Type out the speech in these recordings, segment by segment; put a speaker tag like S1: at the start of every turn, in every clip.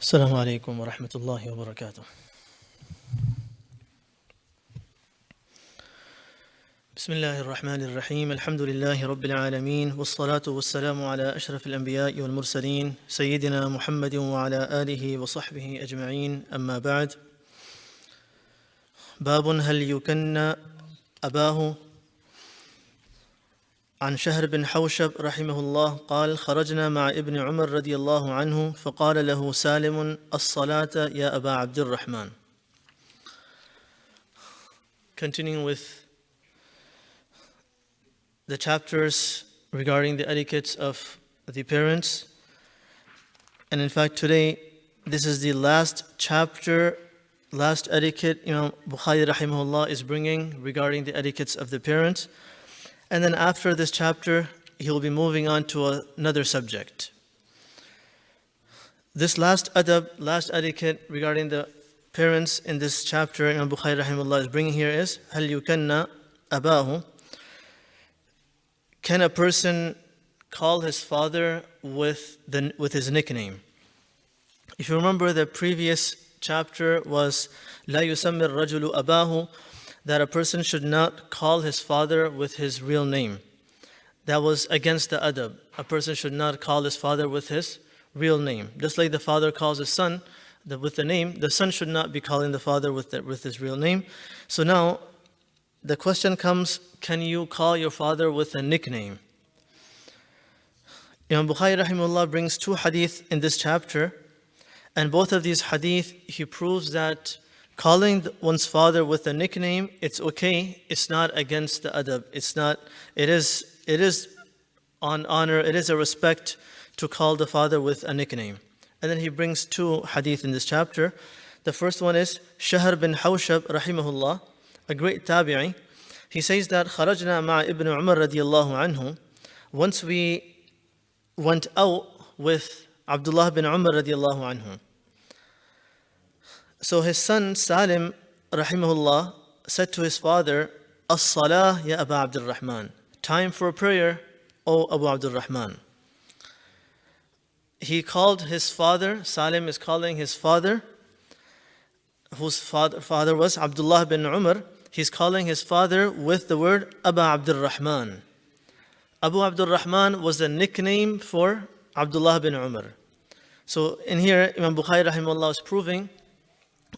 S1: السلام عليكم ورحمة الله وبركاته. بسم الله الرحمن الرحيم. الحمد لله رب العالمين، والصلاة والسلام على أشرف الأنبياء والمرسلين سيدنا محمد وعلى آله وصحبه أجمعين. أما بعد، باب هل يكن أباه. عن شهر بن حوشب رحمه الله قال: خرجنا مع ابن عمر رضي الله عنه فقال له سالم: الصلاة يا أبا عبد الرحمن. Continuing with the chapters regarding the etiquettes of the parents, and in fact today this is the last chapter, last etiquette Imam Bukhari rahimahullah is bringing regarding the etiquettes of the parents. And then after this chapter, he will be moving on to another subject. This last adab, last etiquette regarding the parents in this chapter, Imam Bukhari rahimahullah is bringing here is: هل يكن أباه. Can a person call his father with his nickname? If you remember, the previous chapter was لا يسمي الرجل أباه, that a person should not call his father with his real name. That was against the adab. A person should not call his father with his real name. Just like the father calls his son with the name, the son should not be calling the father with his real name. So now the question comes, can you call your father with a nickname? Imam Bukhari rahimahullah brings two hadith in this chapter, and both of these hadith, he proves that calling one's father with a nickname, it's okay. It's not against the adab. It is on honor. It is a respect to call the father with a nickname. And then he brings two hadith in this chapter. The first one is Shahr bin Hawshab rahimahullah, a great tabi'i. He says that خرجنا مع ابن عمر رضي الله عنه. Once we went out with Abdullah bin Umar رضي الله عنه. So his son Salim rahimahullah said to his father, As-salah ya Aba Abdul Rahman. Time for prayer, O Abu Abdul Rahman. He called his father, Salim is calling his father, whose father was Abdullah bin Umar. He's calling his father with the word Aba Abdul Rahman. Abu Abdul Rahman was a nickname for Abdullah bin Umar. So in here, Imam Bukhari rahimahullah is proving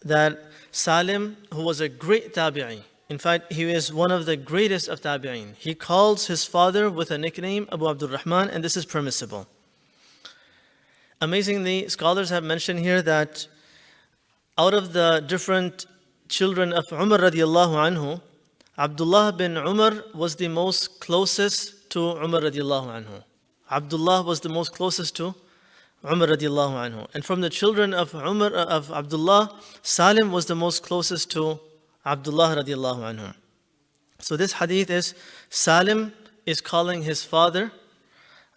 S1: that Salim, who was a great tabi'i, in fact, he is one of the greatest of tabi'in. He calls his father with a nickname, Abu Abdul Rahman, and this is permissible. Amazingly, scholars have mentioned here that out of the different children of Umar radiallahu anhu, Abdullah bin Umar was the most closest to Umar radiallahu anhu. Abdullah was the most closest to Umar radiallahu anhu. And from the children of Abdullah, Salim was the most closest to Abdullah radiallahu anhu. So this hadith is Salim is calling his father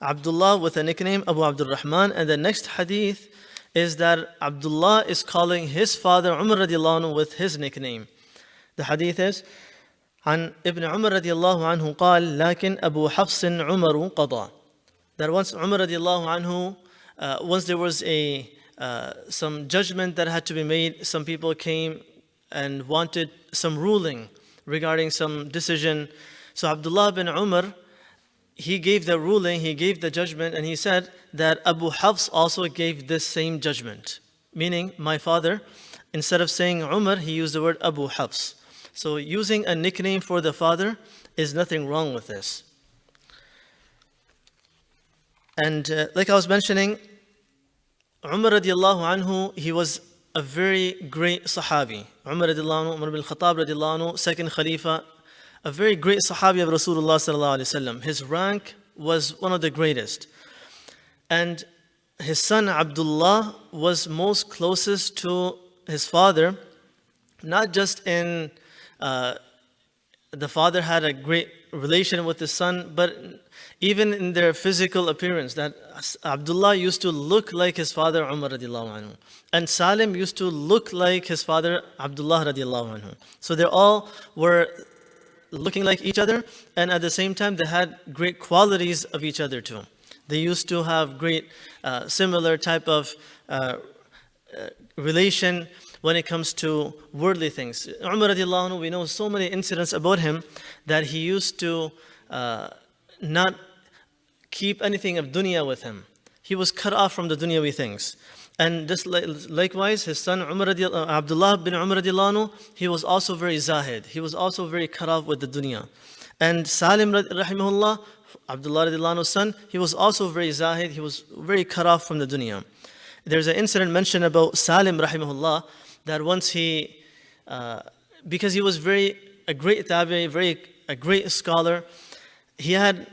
S1: Abdullah with a nickname Abu Abdul Rahman, and the next hadith is that Abdullah is calling his father Umar radiallahu anhu with his nickname. The hadith is عن ابن عمر رضي الله عنه قال لكن أبو حفص عمر قضى. That once Umar radiallahu anhu, once there was some judgment that had to be made, some people came and wanted some ruling regarding some decision. So Abdullah bin Umar, he gave the ruling, he gave the judgment, and he said that Abu Hafs also gave this same judgment. Meaning, my father, instead of saying Umar, he used the word Abu Hafs. So using a nickname for the father is nothing wrong with this. And like I was mentioning, Umar radiallahu anhu, he was a very great Sahabi. Umar radiallahu anhu, Umar bin Khattab radiallahu anhu, second Khalifa, a very great Sahabi of Rasulullah sallallahu alaihi wasallam. His rank was one of the greatest. And his son Abdullah was most closest to his father, not just in the father had a great relation with his son, but even in their physical appearance, that Abdullah used to look like his father Umar radiallahu anhu, and Salim used to look like his father Abdullah radiallahu anhu. So they all were looking like each other, and at the same time they had great qualities of each other too. They used to have great similar type of relation when it comes to worldly things. Umar radiallahu anhu, we know so many incidents about him that he used to not keep anything of dunya with him. He was cut off from the dunyawi things. And just likewise, his son Abdullah bin Umar radiallahu anhu, he was also very zahid. He was also very cut off with the dunya. And Salim rahimahullah, Abdullah radiallahu anhu's son, he was also very zahid. He was very cut off from the dunya. There's an incident mentioned about Salim rahimahullah that once because he was a great tabi'i, a great scholar, he had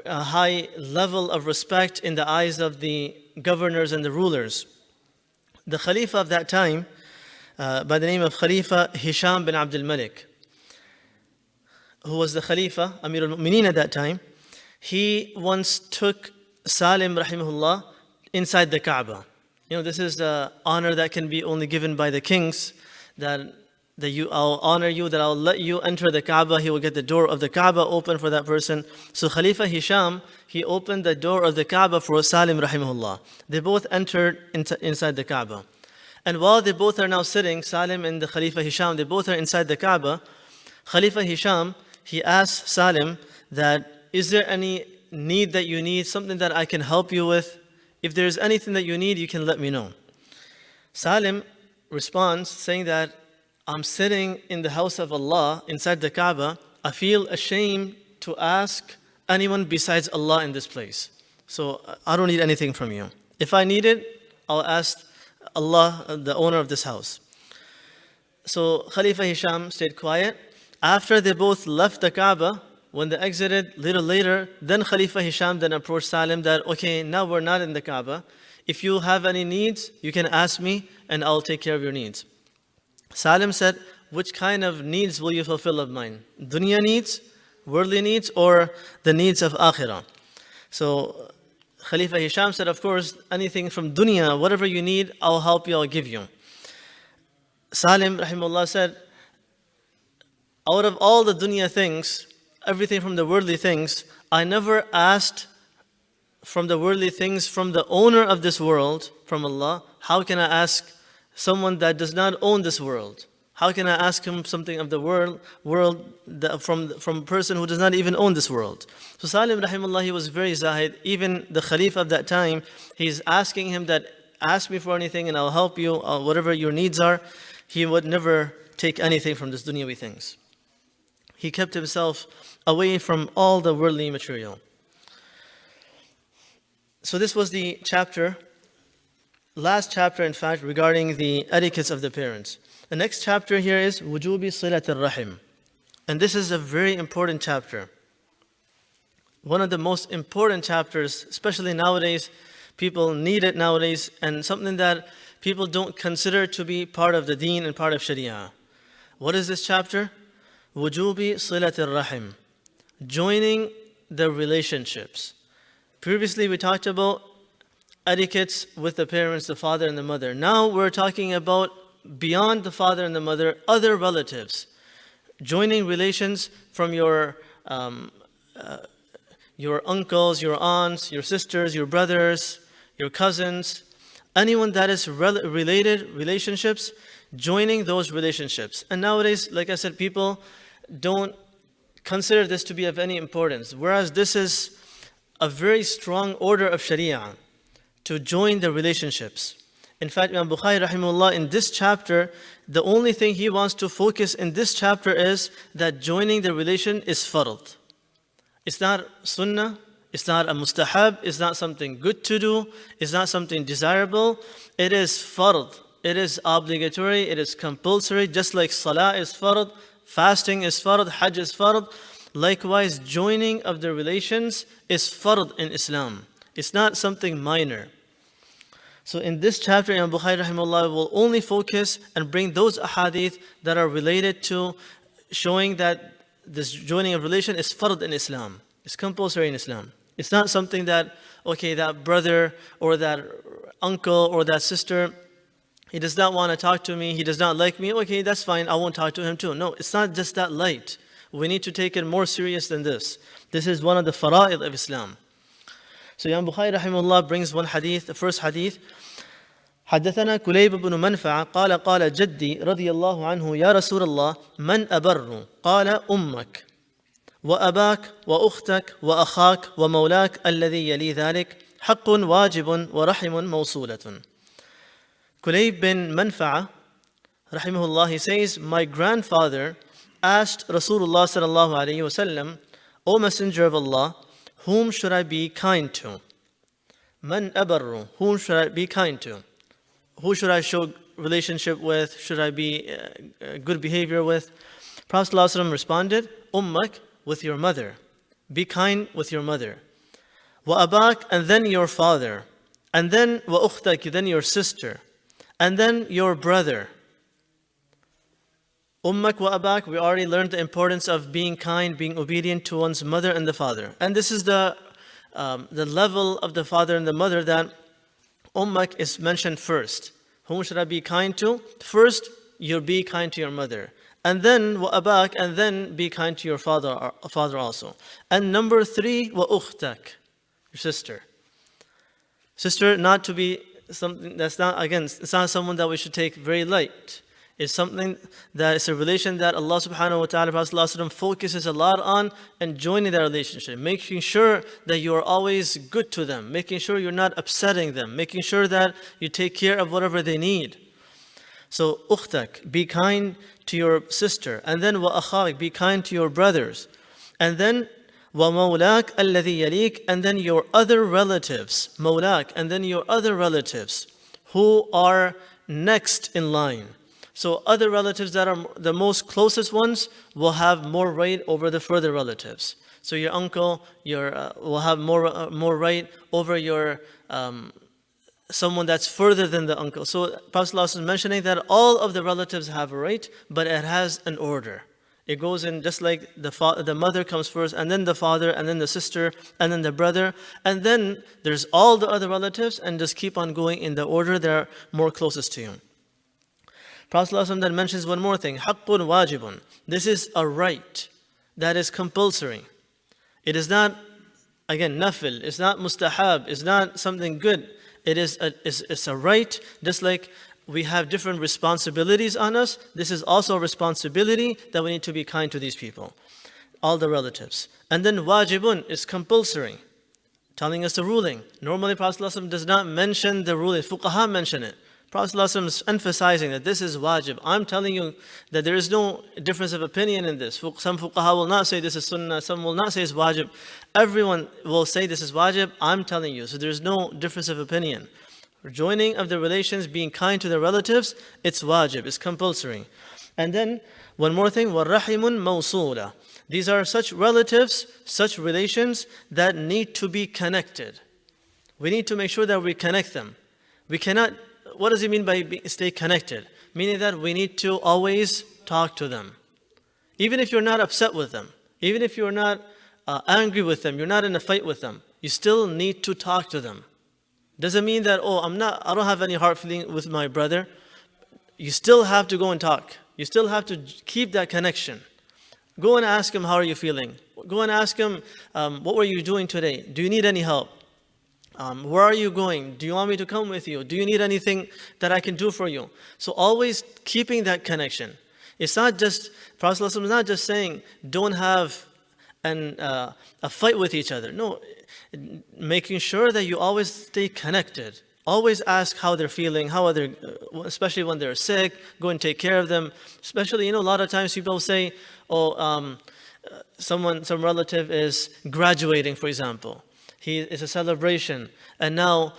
S1: a high level of respect in the eyes of the governors and the rulers. The Khalifa of that time, by the name of Khalifa Hisham bin Abdul Malik, who was the Khalifa, Amir al-Mu'mineen at that time, he once took Salim rahimahullah inside the Kaaba. This is the honor that can be only given by the kings, that I'll honor you, that I'll let you enter the Kaaba. He will get the door of the Kaaba open for that person. So Khalifa Hisham, he opened the door of the Kaaba for Salim rahimahullah. They both entered inside the Kaaba. And while they both are now sitting, Salim and the Khalifa Hisham, they both are inside the Kaaba. Khalifa Hisham, he asked Salim that, is there any need that you need, something that I can help you with? If there's anything that you need, you can let me know. Salim responds saying that, I'm sitting in the house of Allah inside the Kaaba. I feel ashamed to ask anyone besides Allah in this place. So I don't need anything from you. If I need it, I'll ask Allah, the owner of this house. So Khalifa Hisham stayed quiet. After they both left the Kaaba, when they exited little later, then Khalifa Hisham then approached Salim that, okay, now we're not in the Kaaba. If you have any needs, you can ask me and I'll take care of your needs. Salim said, which kind of needs will you fulfill of mine? Dunya needs, worldly needs, or the needs of akhirah? So Khalifa Hisham said, of course, anything from dunya, whatever you need, I'll help you, I'll give you. Salim rahimahullah said, out of all the dunya things, everything from the worldly things, I never asked from the worldly things from the owner of this world, from Allah. How can I ask someone that does not own this world? How can I ask him something of the world from a person who does not even own this world? So Salim rahimahullah, he was very zahid. Even the Khalifa of that time, he's asking him that, ask me for anything and I'll help you, whatever your needs are. He would never take anything from this dunyawi things. He kept himself away from all the worldly material. So this was the chapter, last chapter in fact, regarding the etiquettes of the parents. The next chapter here is Wujubi Silat al-Rahim. And this is a very important chapter. One of the most important chapters, especially nowadays. People need it nowadays, and something that people don't consider to be part of the deen and part of Sharia. What is this chapter? Wujubi Silat al-Rahim. Joining the relationships. Previously we talked about etiquettes with the parents, the father and the mother. Now we're talking about beyond the father and the mother, other relatives. Joining relations from your uncles, your aunts, your sisters, your brothers, your cousins, anyone that is related relationships, joining those relationships. And nowadays, like I said, people don't consider this to be of any importance, whereas this is a very strong order of Sharia, to join the relationships. In fact, Imam Bukhari rahimahullah, in this chapter, the only thing he wants to focus in this chapter is that joining the relation is fard. It's not sunnah, it's not a mustahab, it's not something good to do, it's not something desirable. It is fard. It is obligatory, it is compulsory, just like salah is fard, fasting is fard, hajj is fard. Likewise, joining of the relations is fard in Islam. It's not something minor. So in this chapter, Imam Bukhari rahimahullah will only focus and bring those ahadith that are related to showing that this joining of relation is fard in Islam. It's compulsory in Islam. It's not something that, okay, that brother or that uncle or that sister, he does not want to talk to me, he does not like me, okay, that's fine, I won't talk to him too. No, it's not just that light. We need to take it more serious than this. This is one of the fara'id of Islam. So Imam Bukhari rahimahullah brings one hadith, the first hadith. حدثنا كليب بن منفعة قال قال جدي رضي الله عنه يا رسول الله من أبر قال أمك وأباك وأختك وأخاك ومولاك الذي يلي ذلك حق واجب ورحم موصولة. Kulayb bin Manfa'a, rahimahullah, he says, my grandfather asked Rasulullah sallallahu alayhi wasallam, O Messenger of Allah, whom should I be kind to? Man abarru, whom should I be kind to? Who should I show relationship with? Should I be good behavior with? Prophet sallallahu alayhi wasallam responded, Ummak, with your mother. Be kind with your mother. Wa abak, and then your father. And then wa ukhtak, then your sister. And then your brother. Ummak wa abak, we already learned the importance of being kind, being obedient to one's mother and the father. And this is the level of the father and the mother that Ummak is mentioned first. Whom should I be kind to? First, you'll be kind to your mother. And then wa abak, and then be kind to your father also. And number 3, wa ukhtak, your sister. Sister, not to be something that's not, again, it's not someone that we should take very light. It's something that is a relation that Allah subhanahu wa ta'ala, Prophet sallallahu alaihi wasallam, focuses a lot on, and joining that relationship, making sure that you are always good to them, making sure you're not upsetting them, making sure that you take care of whatever they need. So, ukhtak, be kind to your sister. And then, wa akhak, be kind to your brothers. And then, wa mawlak alladhi yalik, and then your other relatives. Mawlak, and then your other relatives who are next in line. So other relatives that are the most closest ones will have more right over the further relatives. So your uncle, will have more right over your someone that's further than the uncle. So Prophet ﷺ is mentioning that all of the relatives have a right, but it has an order. It goes in just like the mother comes first, and then the father, and then the sister, and then the brother, and then there's all the other relatives, and just keep on going in the order that are more closest to you. Prophet ﷺ then mentions one more thing, haqqun wajibun. This is a right that is compulsory. It is not, again, nafil, it's not mustahab, it's not something good. It's a right, just like we have different responsibilities on us. This is also a responsibility that we need to be kind to these people, all the relatives. And then wajibun is compulsory, telling us the ruling. Normally Prophet ﷺ does not mention the ruling, fuqaha mention it. Prophet ﷺ is emphasizing that this is wajib. I'm telling you that there is no difference of opinion in this. Some fuqaha will not say this is sunnah, some will not say it's wajib. Everyone will say this is wajib, I'm telling you. So there's no difference of opinion. Joining of the relations, being kind to the relatives, it's wajib, it's compulsory. And then, one more thing, وَالرَّحِمٌ مَوْصُولَةٌ. These are such relatives, such relations that need to be connected. We need to make sure that we connect them. We cannot, what does it mean by stay connected? Meaning that we need to always talk to them. Even if you're not upset with them, even if you're not angry with them, you're not in a fight with them, you still need to talk to them. Doesn't mean that, I don't have any hard feeling with my brother. You still have to go and talk. You still have to keep that connection. Go and ask him, how are you feeling? Go and ask him, what were you doing today? Do you need any help? Where are you going? Do you want me to come with you? Do you need anything that I can do for you? So always keeping that connection. It's not just, Prophet ﷺ is not just saying, don't have a fight with each other. No, making sure that you always stay connected. Always ask how they're feeling, how are they, especially when they're sick, go and take care of them. Especially, a lot of times people say, some relative is graduating, for example. It's a celebration. And now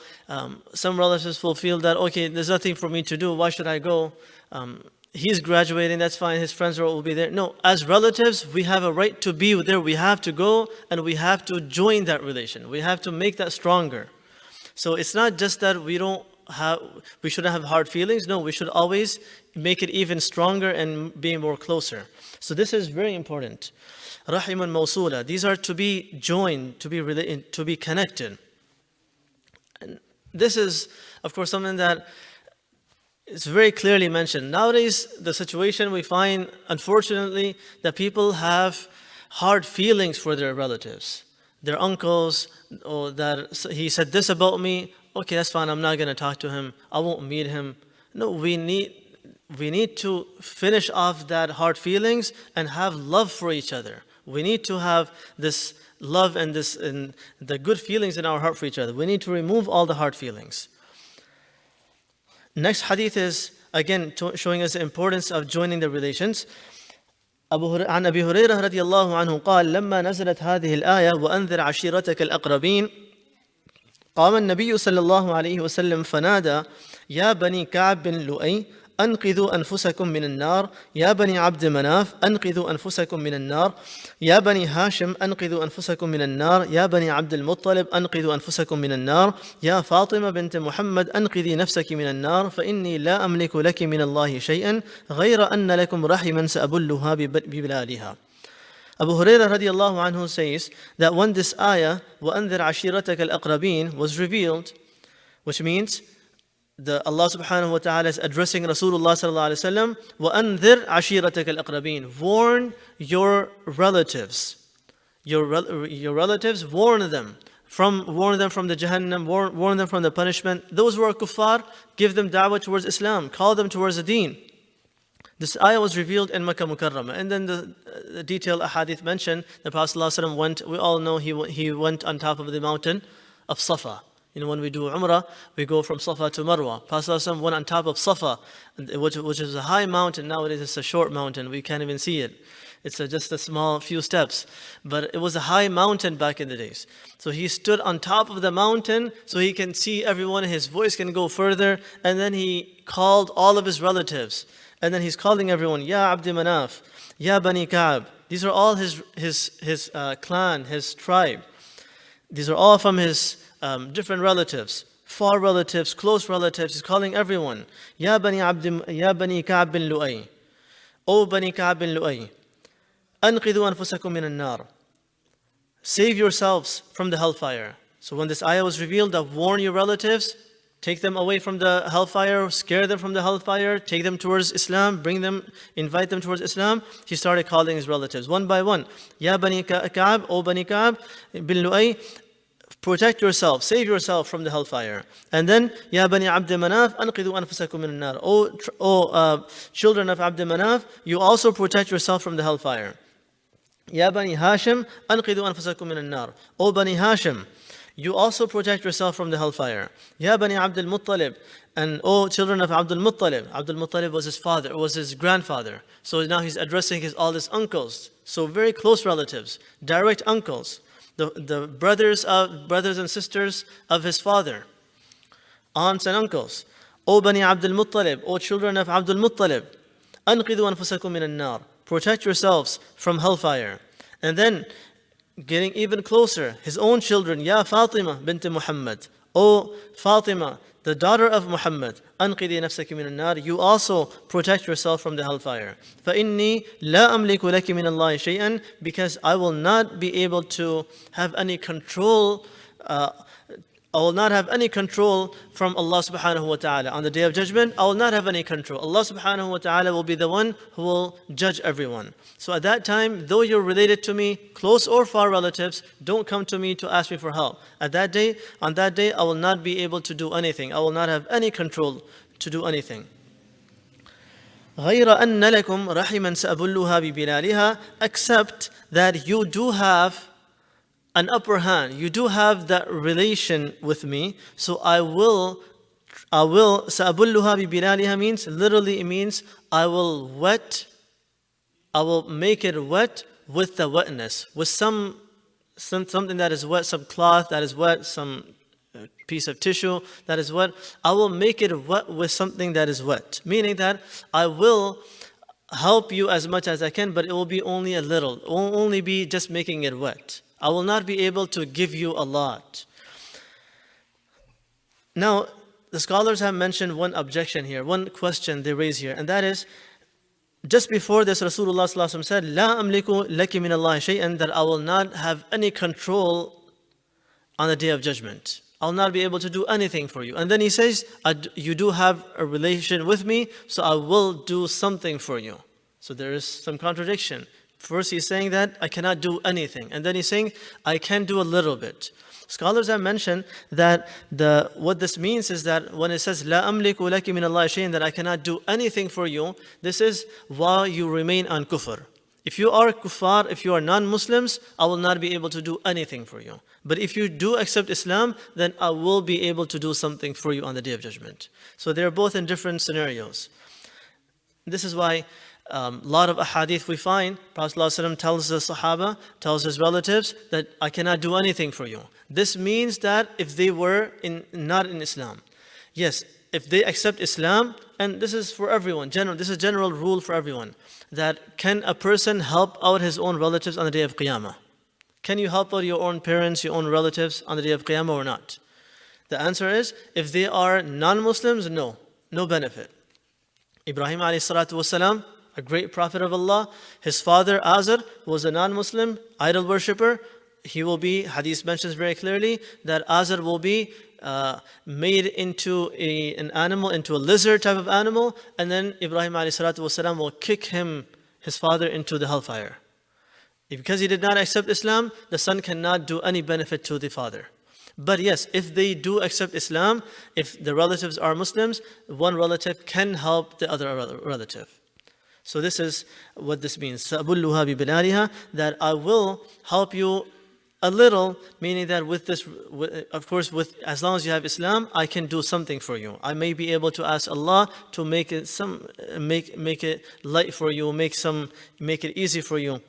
S1: some relatives will feel that, okay, there's nothing for me to do. Why should I go? He's graduating, that's fine. His friends will be there. No, as relatives, we have a right to be there. We have to go and we have to join that relation. We have to make that stronger. So it's not just that we shouldn't have hard feelings. No, we should always make it even stronger and be more closer. So this is very important. Rahimun mawsula. These are to be joined, to be connected. And this is, of course, something that is very clearly mentioned. Nowadays, the situation we find, unfortunately, that people have hard feelings for their relatives. their uncles, or that he said this about me. Okay, that's fine. I'm not going to talk to him. I won't meet him. No, we need to finish off that hard feelings and have love for each other. We need to have this love and the good feelings in our heart for each other. We need to remove all the hard feelings. Next hadith is again showing us the importance of joining the relations. عن أبي هريرة رضي الله عنه قال لما نزلت هذه الآية وأنذر عشيرتك الأقربين قام النبي صلى الله عليه وسلم فنادى يا بني كعب بن لؤي أنقذوا أنفسكم من النار يا بني عبد مناف أنقذوا أنفسكم من النار يا بني هاشم أنقذوا أنفسكم من النار يا بني عبد المطلب أنقذوا أنفسكم من النار يا فاطمة بنت محمد أنقذي نفسك من النار فإني لا أملك لك من الله شيئا غير أن لكم رحما سأبلها ببلالها. Abu Hurairah radiallahu anhu says that when this ayah وَأَنذِرْ عَشِيرَتَكَ الْأَقْرَبِينَ was revealed, which means Allah subhanahu wa ta'ala is addressing Rasulullah sallallahu alayhi wa sallam, وَأَنذِرْ عَشِيرَتَكَ الْأَقْرَبِينَ, warn your relatives. Your relatives, warn them from the Jahannam, warn them from the punishment. Those who are kuffar, give them da'wah towards Islam, call them towards the deen. This ayah was revealed in Makkah Mukarramah. And then the detailed ahadith mentioned, the Prophet ﷺ went, we all know he went on top of the mountain of Safa. When we do Umrah, we go from Safa to Marwa. Prophet ﷺ went on top of Safa, which is a high mountain. Nowadays it's a short mountain, we can't even see it. It's just a small few steps. But it was a high mountain back in the days. So he stood on top of the mountain so he can see everyone, his voice can go further. And then he called all of his relatives. And then he's calling everyone, Ya Abdi Manaf, Ya Bani Ka'b. These are all his clan, his tribe. These are all from his different relatives, far relatives, close relatives. He's calling everyone, Ya Bani Ka'b bin Lu'ay. O Bani Ka'b bin Lu'ay. Anqidhu anfusakum min an-nar. Save yourselves from the hellfire. So when this ayah was revealed, that warn your relatives, take them away from the hellfire, scare them from the hellfire, take them towards Islam, invite them towards Islam. He started calling his relatives one by one. Ya Bani Ka'b, O Bani Ka'b bin Lu'ay, protect yourself, save yourself from the hellfire. And then, Ya Bani Abd Manaf, anqidhu anfusakum min an-nar. O children of Abd Manaf, you also protect yourself from the hellfire. Ya Bani Hashim, anqidhu anfusakum min an-nar. O Bani Hashim, you also protect yourself from the hellfire. Ya Bani Abdul Muttalib, and O children of Abdul Muttalib. Abdul Muttalib was his father, was his grandfather. So now he's addressing all his uncles. So very close relatives, direct uncles, the brothers and sisters of his father, aunts and uncles. O Bani Abdul Muttalib, O children of Abdul Muttalib, anqidhu anfusakum min an-nar. Protect yourselves from hellfire. And then, getting even closer, his own children, Ya Fatima bint Muhammad, O Fatima, the daughter of Muhammad, أنقذي نفسك من النار. You also protect yourself from the hellfire. فإني لا أملك لك من الله شيئا, because I will not be able to have any control. I will not have any control from Allah subhanahu wa ta'ala. On the day of judgment, I will not have any control. Allah subhanahu wa ta'ala will be the one who will judge everyone. So at that time, though you're related to me, close or far relatives, don't come to me to ask me for help. On that day, I will not be able to do anything. I will not have any control to do anything. غَيْرَ أَنَّ لَكُمْ رَحِمًا سَأَبُلُّهَا بِبِلَالِهَا, except that you do have an upper hand. You do have that relation with me, so I will سَأَبُلُّهَا بِبِلَالِهَا means, literally it means, I will make it wet with the wetness, with something that is wet, some cloth that is wet, some piece of tissue that is wet. I will make it wet with something that is wet, meaning that I will help you as much as I can, but it will be only a little. It will only be just making it wet. I will not be able to give you a lot. Now, the scholars have mentioned one objection here, one question they raise here, and that is, just before this, Rasulullah ﷺ said, "La amliku laki min Allah shay'an," that I will not have any control on the day of judgment. I will not be able to do anything for you. And then he says, you do have a relation with me, so I will do something for you. So there is some contradiction. First he's saying that I cannot do anything, and then he's saying I can do a little bit. Scholars have mentioned that what this means is that when it says La amliku laki min Allah shay'in, that I cannot do anything for you, this is while you remain on kufr. If you are kuffar, if you are non-Muslims, I will not be able to do anything for you. But if you do accept Islam, then I will be able to do something for you on the Day of Judgment. So they're both in different scenarios. This is why a lot of ahadith we find, Prophet ﷺ tells the Sahaba, tells his relatives that I cannot do anything for you. This means that if they were not in Islam, yes, if they accept Islam, and this is for everyone, this is a general rule for everyone, that can a person help out his own relatives on the Day of Qiyamah? Can you help out your own parents, your own relatives on the Day of Qiyamah or not? The answer is, if they are non-Muslims, no benefit. Ibrahim alayhi salatu wasalam, a great prophet of Allah, his father Azar was a non-Muslim idol worshipper. He will be, hadith mentions very clearly, that Azar will be made into an animal, into a lizard type of animal, and then Ibrahim alayhi salatu wasalam will kick his father into the hellfire. Because he did not accept Islam, the son cannot do any benefit to the father. But yes, if they do accept Islam, if the relatives are Muslims, one relative can help the other relative. So this is what this means. سَأَبُلُّهَا بِبِلَالِهَا, that I will help you a little, meaning that with this, of course, as long as you have Islam, I can do something for you. I may be able to ask Allah to make it light for you, make it easy for you.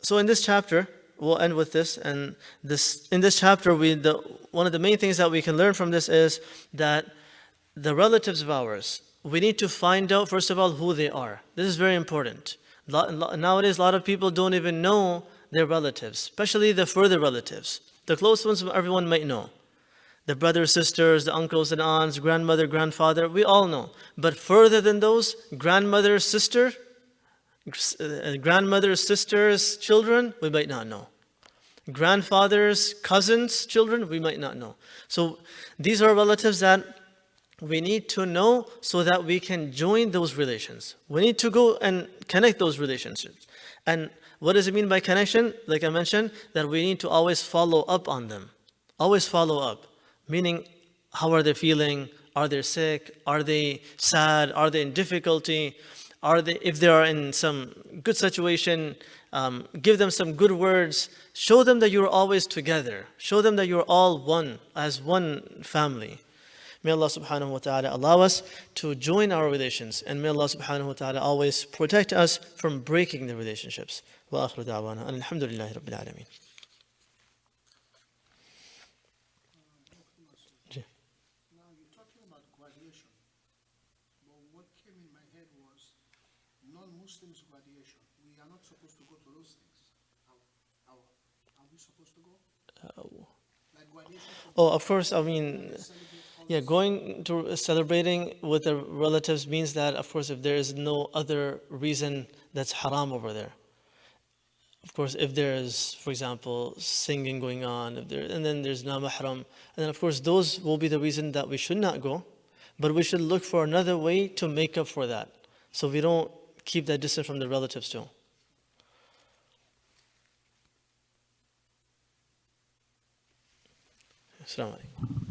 S1: So in this chapter, we'll end with this, and in this chapter, one of the main things that we can learn from this is that the relatives of ours, we need to find out, first of all, who they are. This is very important. Nowadays, a lot of people don't even know their relatives, especially the further relatives. The close ones everyone might know. The brothers, sisters, the uncles and aunts, grandmother, grandfather, we all know. But further than those, grandmother, sister, grandmother's sister's children, we might not know. Grandfather's cousins' children, we might not know. So these are relatives that we need to know so that we can join those relations. We need to go and connect those relationships. And what does it mean by connection? Like I mentioned, that we need to always follow up on them. Always follow up. Meaning, how are they feeling? Are they sick? Are they sad? Are they in difficulty? If they are in some good situation, give them some good words. Show them that you're always together. Show them that you're all one, as one family. May Allah subhanahu wa ta'ala allow us to join our relations, and may Allah subhanahu wa ta'ala always protect us from breaking the relationships. Wa akhiru da'wana alhamdulillahi rabbil alameen.
S2: Now you're talking about graduation, but what came in my head was non-Muslims graduation. We are not supposed to go to those things. How are we supposed to go? Like graduation.
S1: Oh, of course, I mean, yeah, going to celebrating with the relatives means that, of course, if there is no other reason that's haram over there. Of course, if there is, for example, singing going on, and then there's no mahram, and then of course those will be the reason that we should not go, but we should look for another way to make up for that, so we don't keep that distance from the relatives too. Assalamu alaikum.